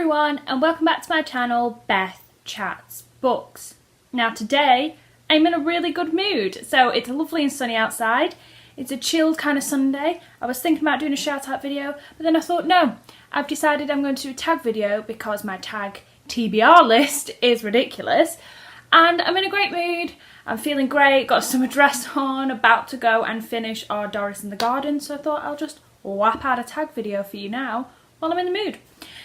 everyone and welcome back to my channel, BethChatsBooks. Now today I'm in a really good mood. So it's lovely and sunny outside. It's a chilled kind of Sunday. I was thinking about doing a shout out video, but then I thought no, I've decided I'm going to do a tag video because my tag TBR list is ridiculous. And I'm in a great mood. I'm feeling great, got a summer dress on, about to go and finish our Doris in the Garden. So I thought I'll just whap out a tag video for you now while I'm in the mood.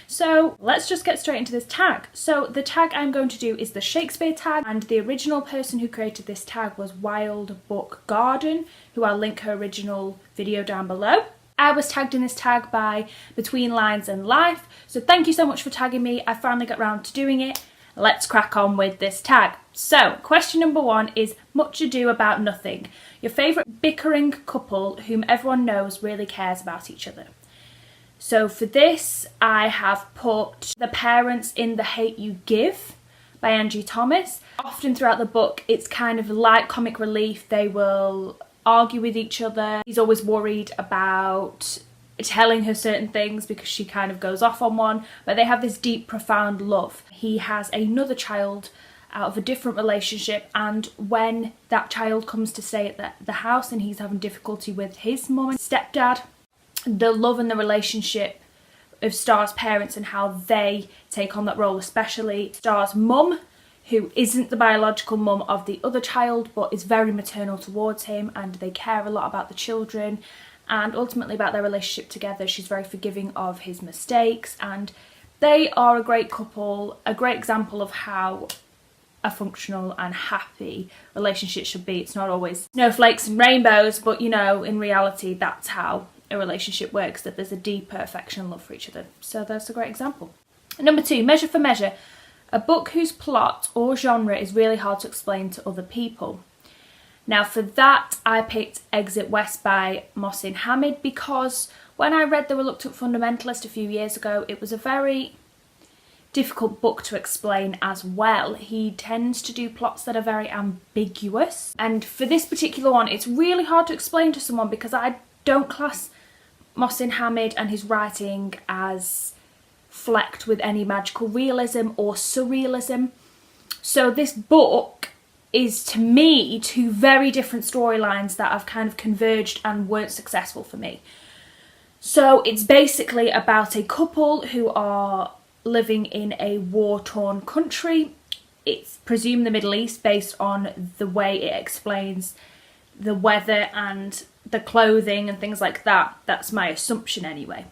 So let's just get straight into this tag. So the tag I'm going to do is the Shakespeare tag, and the original person who created this tag was Wilde Book Garden, who I'll link her original video down below. I was tagged in this tag by Between Lines and Life, so thank you so much for tagging me. I finally got round to doing it. Let's crack on with this tag. So question number one is Much Ado About Nothing. Your favourite bickering couple whom everyone knows really cares about each other. So for this, I have put The Parents in The Hate You Give by Angie Thomas. Often throughout the book, it's kind of light comic relief. They will argue with each other. He's always worried about telling her certain things because she kind of goes off on one, but they have this deep, profound love. He has another child out of a different relationship, and when that child comes to stay at the house and he's having difficulty with his mum and stepdad, the love and the relationship of Star's parents and how they take on that role, especially Star's mum, who isn't the biological mum of the other child but is very maternal towards him, and they care a lot about the children and ultimately about their relationship together. She's very forgiving of his mistakes, and they are a great couple, a great example of how a functional and happy relationship should be. It's not always snowflakes and rainbows, but you know, in reality that's how a relationship works, that there's a deeper affection and love for each other. So that's a great example. Number two, Measure for Measure. A book whose plot or genre is really hard to explain to other people. Now for that, I picked Exit West by Mohsin Hamid because when I read The Reluctant Fundamentalist a few years ago, it was a very difficult book to explain as well. He tends to do plots that are very ambiguous. And for this particular one, it's really hard to explain to someone because I don't class Mohsin Hamid and his writing as flecked with any magical realism or surrealism. So this book is, to me, two very different storylines that have kind of converged and weren't successful for me. So it's basically about a couple who are living in a war-torn country. It's presumed the Middle East based on the way it explains the weather and the clothing and things like that. That's my assumption anyway.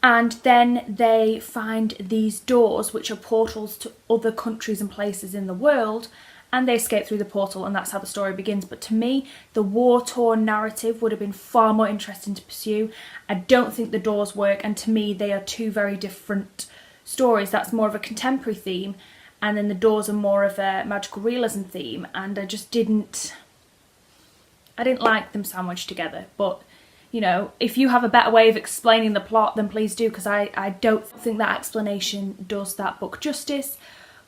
And then they find these doors which are portals to other countries and places in the world, and they escape through the portal, and that's how the story begins. But to me, the war-torn narrative would have been far more interesting to pursue. I don't think the doors work, and to me they are two very different stories. That's more of a contemporary theme, and then the doors are more of a magical realism theme, and I didn't like them sandwiched together. But you know, if you have a better way of explaining the plot, then please do, because I don't think that explanation does that book justice,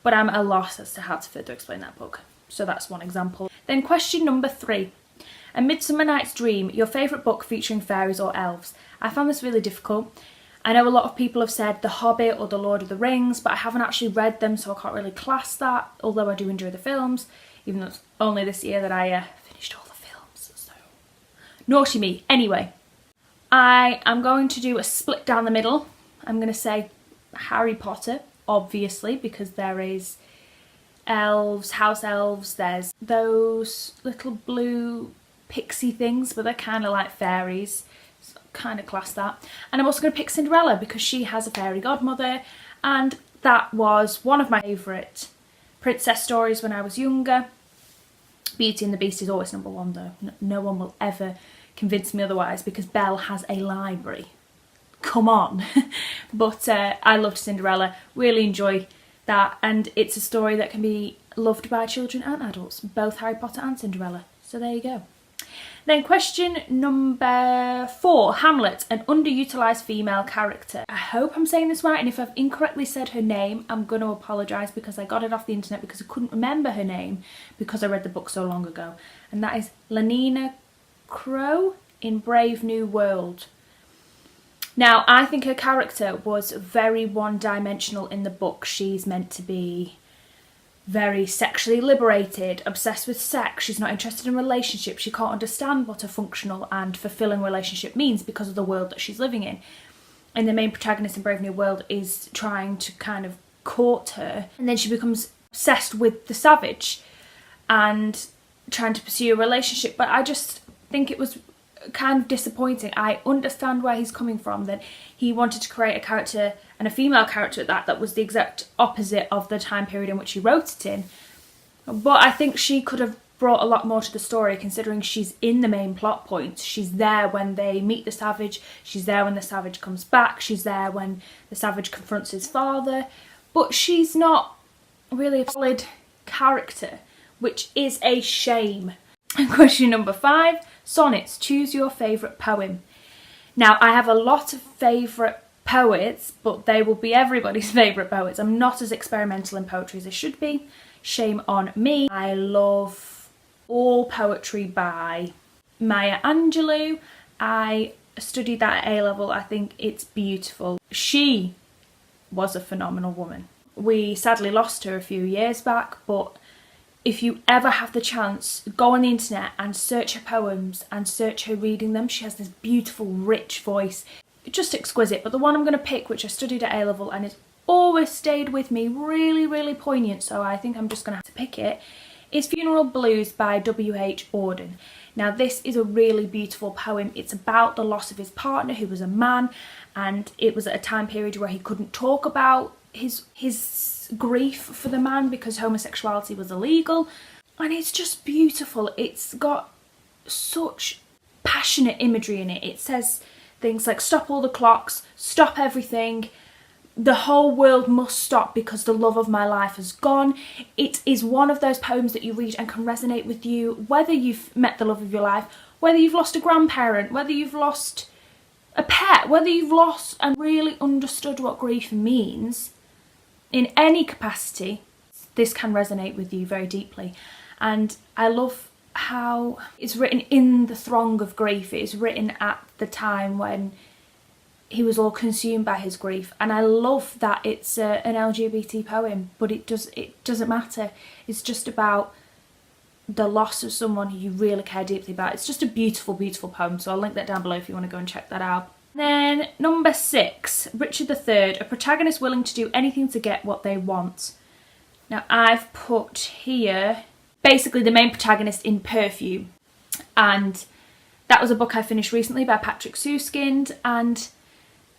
but I'm at a loss as to how to further explain that book. So that's one example. Then question number three. A Midsummer Night's Dream, your favourite book featuring fairies or elves. I found this really difficult. I know a lot of people have said The Hobbit or The Lord of the Rings, but I haven't actually read them, so I can't really class that, although I do enjoy the films, even though it's only this year that I finished all the films, so naughty me. Anyway, I am going to do a split down the middle. I'm going to say Harry Potter, obviously, because there is elves, house elves, there's those little blue pixie things, but they're kind of like fairies. Kind of class that. And I'm also going to pick Cinderella because she has a fairy godmother, and that was one of my favourite princess stories when I was younger. Beauty and the Beast is always number one though. No one will ever convince me otherwise because Belle has a library. Come on. But I loved Cinderella, really enjoy that, and it's a story that can be loved by children and adults, both Harry Potter and Cinderella. So there you go. Then question number four, Hamlet, an underutilized female character. I hope I'm saying this right, and if I've incorrectly said her name, I'm going to apologise because I got it off the internet because I couldn't remember her name because I read the book so long ago. And that is Lenina Crow in Brave New World. Now, I think her character was very one-dimensional in the book. She's meant to be very sexually liberated, obsessed with sex. She's not interested in relationships. She can't understand what a functional and fulfilling relationship means because of the world that she's living in. And the main protagonist in Brave New World is trying to kind of court her. And then she becomes obsessed with the savage and trying to pursue a relationship. But I just think it was kind of disappointing. I understand where he's coming from, that he wanted to create a character, and a female character at that was the exact opposite of the time period in which he wrote it in. But I think she could have brought a lot more to the story, considering she's in the main plot points. She's there when they meet the savage, she's there when the savage comes back, she's there when the savage confronts his father, but she's not really a solid character, which is a shame. And question number 5, Sonnets. Choose your favourite poem. Now, I have a lot of favourite poets, but they will be everybody's favourite poets. I'm not as experimental in poetry as I should be. Shame on me. I love all poetry by Maya Angelou. I studied that at A-level. I think it's beautiful. She was a phenomenal woman. We sadly lost her a few years back, but if you ever have the chance, go on the internet and search her poems and search her reading them. She has this beautiful, rich voice. Just exquisite. But the one I'm going to pick, which I studied at A-level and it's always stayed with me, really, really poignant, so I think I'm just going to have to pick it, is Funeral Blues by W.H. Auden. Now, this is a really beautiful poem. It's about the loss of his partner, who was a man, and it was at a time period where he couldn't talk about his grief for the man because homosexuality was illegal. And it's just beautiful. It's got such passionate imagery in it. It says things like, stop all the clocks, stop everything, the whole world must stop because the love of my life has gone. It is one of those poems that you read and can resonate with you, whether you've met the love of your life, whether you've lost a grandparent, whether you've lost a pet, whether you've lost and really understood what grief means. In any capacity, this can resonate with you very deeply. And I love how it's written in the throng of grief. It's written at the time when he was all consumed by his grief. And I love that it's an LGBT poem, but it doesn't matter. It's just about the loss of someone who you really care deeply about. It's just a beautiful, beautiful poem. So I'll link that down below if you want to go and check that out. Then number 6, Richard III, a protagonist willing to do anything to get what they want. Now I've put here basically the main protagonist in Perfume, and that was a book I finished recently by Patrick Suskind, and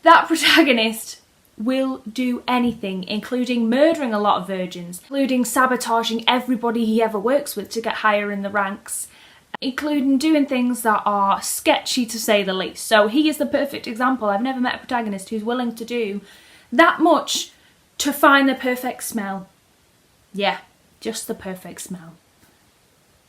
that protagonist will do anything, including murdering a lot of virgins, including sabotaging everybody he ever works with to get higher in the ranks, including doing things that are sketchy to say the least. So he is the perfect example. I've never met a protagonist who's willing to do that much to find the perfect smell. Yeah, just the perfect smell.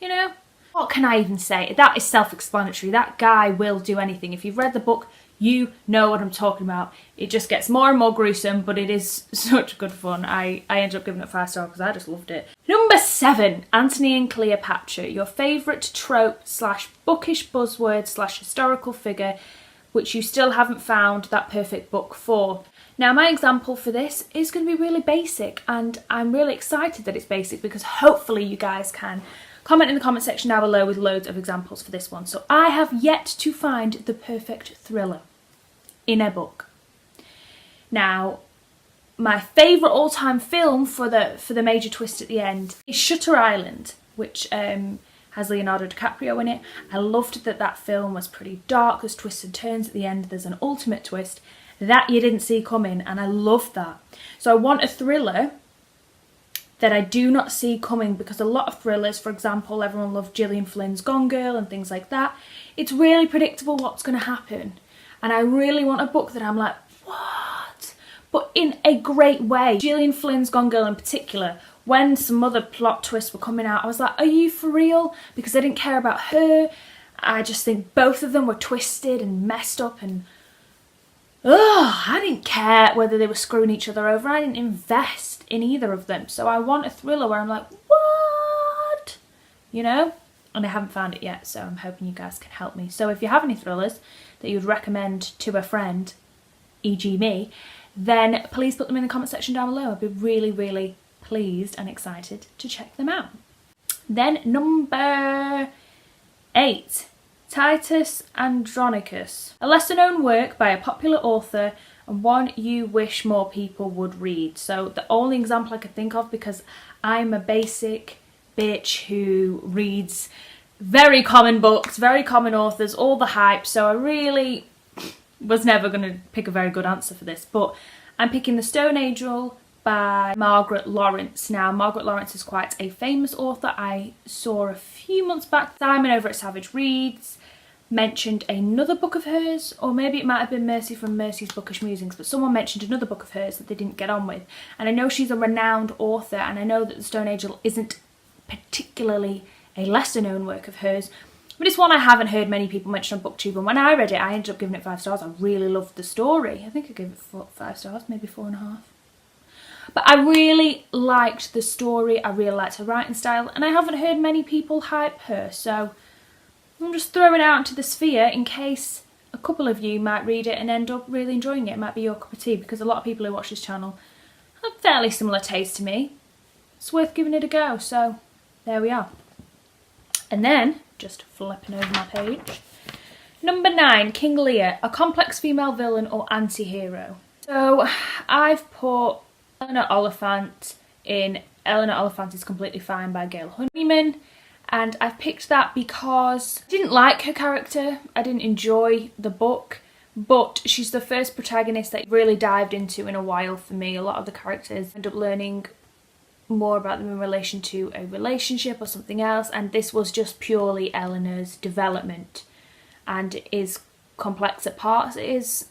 You know, what can I even say? That is self-explanatory. That guy will do anything. If you've read the book, you know what I'm talking about. It just gets more and more gruesome, but it is such good fun. I ended up giving it 5 stars because I just loved it. Number 7, Antony and Cleopatra, your favourite trope / bookish buzzword / historical figure, which you still haven't found that perfect book for. Now, my example for this is going to be really basic, and I'm really excited that it's basic because hopefully you guys can comment in the comment section down below with loads of examples for this one. So I have yet to find the perfect thriller in a book. Now, my favourite all-time film for the major twist at the end is Shutter Island, which has Leonardo DiCaprio in it. I loved that film was pretty dark. There's twists and turns at the end. There's an ultimate twist that you didn't see coming, and I loved that. So I want a thriller that I do not see coming, because a lot of thrillers, for example, everyone loved Gillian Flynn's Gone Girl and things like that. It's really predictable what's going to happen. And I really want a book that I'm like, what? But in a great way. Gillian Flynn's Gone Girl in particular, when some other plot twists were coming out, I was like, are you for real? Because I didn't care about her. I just think both of them were twisted and messed up, and I didn't care whether they were screwing each other over. I didn't invest in either of them. So I want a thriller where I'm like, what? You know? And I haven't found it yet, so I'm hoping you guys can help me. So if you have any thrillers that you would recommend to a friend, e.g. me, then please put them in the comment section down below. I'd be really, really pleased and excited to check them out. Then number 8, Titus Andronicus. A lesser known work by a popular author and one you wish more people would read. So the only example I could think of, because I'm a basic bitch who reads very common books, very common authors, all the hype, so I really was never going to pick a very good answer for this, but I'm picking The Stone Angel by Margaret Lawrence. Now, Margaret Lawrence is quite a famous author. I saw a few months back Simon over at SavidgeReads mentioned another book of hers, or maybe it might have been Mercy from Mercy's Bookish Musings, but someone mentioned another book of hers that they didn't get on with. And I know she's a renowned author, and I know that The Stone Angel isn't particularly a lesser known work of hers, but it's one I haven't heard many people mention on BookTube, and when I read it I ended up giving it 5 stars. I really loved the story. I think I gave it 5 stars, maybe 4.5. But I really liked the story, I really liked her writing style, and I haven't heard many people hype her, so I'm just throwing it out into the sphere in case a couple of you might read it and end up really enjoying it. It might be your cup of tea, because a lot of people who watch this channel have fairly similar taste to me. It's worth giving it a go, so there we are. And then, just flipping over my page, number 9, King Lear, a complex female villain or anti-hero. So I've put Eleanor Oliphant in Eleanor Oliphant is Completely Fine by Gail Honeyman. And I've picked that because I didn't like her character, I didn't enjoy the book, but she's the first protagonist that I really dived into in a while for me. A lot of the characters end up learning more about them in relation to a relationship or something else, and this was just purely Eleanor's development, and it is complex at parts. It is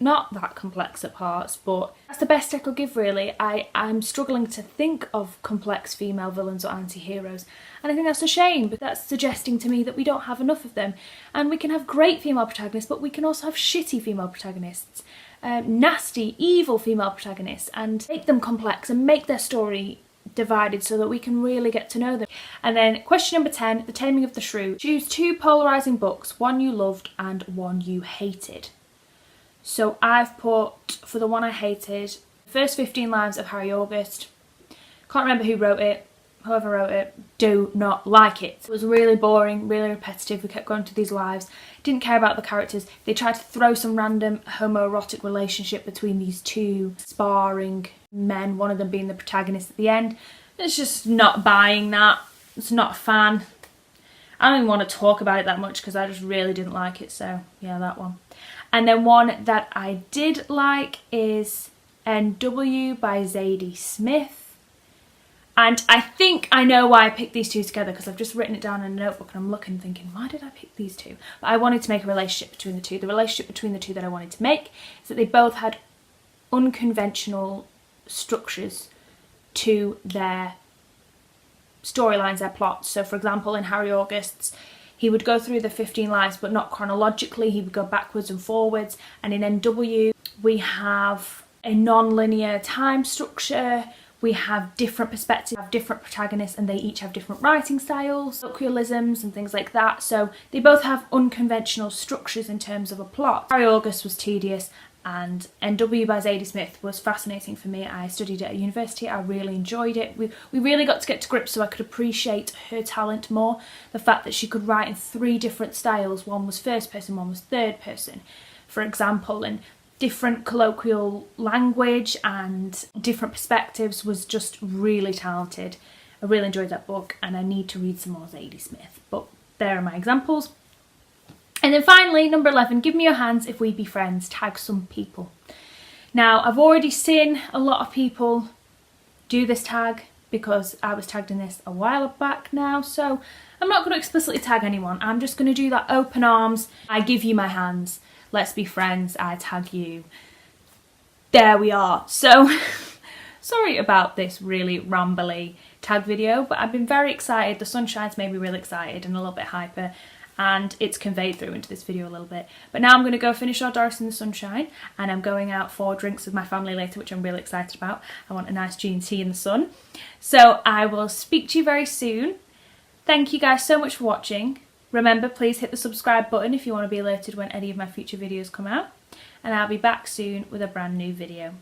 not that complex at parts, but that's the best I could give really. I'm struggling to think of complex female villains or anti-heroes, and I think that's a shame, but that's suggesting to me that we don't have enough of them. And we can have great female protagonists, but we can also have shitty female protagonists, nasty, evil female protagonists, and make them complex and make their story divided so that we can really get to know them. And then question number 10, The Taming of the Shrew. Choose 2 polarising books, one you loved and one you hated. So I've put, for the one I hated, the first 15 lines of Harry August. Can't remember who wrote it, whoever wrote it, do not like it. It was really boring, really repetitive. We kept going to these lives, didn't care about the characters. They tried to throw some random homoerotic relationship between these 2 sparring men, one of them being the protagonist at the end. It's just not buying that. It's not a fan. I don't even want to talk about it that much because I just really didn't like it, so yeah, that one. And then one that I did like is N.W. by Zadie Smith. And I think I know why I picked these 2 together, because I've just written it down in a notebook and I'm looking thinking, why did I pick these 2? But I wanted to make a relationship between the 2. The relationship between the 2 that I wanted to make is that they both had unconventional structures to their storylines, their plots. So for example, in Harry August's, he would go through the 15 lives but not chronologically, he would go backwards and forwards. And in NW we have a non-linear time structure, we have different perspectives, have different protagonists, and they each have different writing styles, colloquialisms and things like that. So they both have unconventional structures in terms of a plot. Harry August was tedious, and N.W. by Zadie Smith was fascinating for me. I studied at a university, I really enjoyed it. We really got to get to grips so I could appreciate her talent more. The fact that she could write in 3 different styles, one was first person, one was third person, for example, and different colloquial language and different perspectives, was just really talented. I really enjoyed that book and I need to read some more Zadie Smith, but there are my examples. And then finally, number 11, Give Me Your Hands If We Be Friends, tag some people. Now, I've already seen a lot of people do this tag because I was tagged in this a while back now, so I'm not going to explicitly tag anyone. I'm just going to do that open arms, I give you my hands, let's be friends, I tag you. There we are. So, sorry about this really rambly tag video, but I've been very excited. The sunshine's made me really excited and a little bit hyper, and it's conveyed through into this video a little bit. But now I'm going to go finish our Doris in the Sunshine, and I'm going out for drinks with my family later, which I'm really excited about. I want a nice G&T in the sun. So I will speak to you very soon. Thank you guys so much for watching. Remember, please hit the subscribe button if you want to be alerted when any of my future videos come out. and I'll be back soon with a brand new video.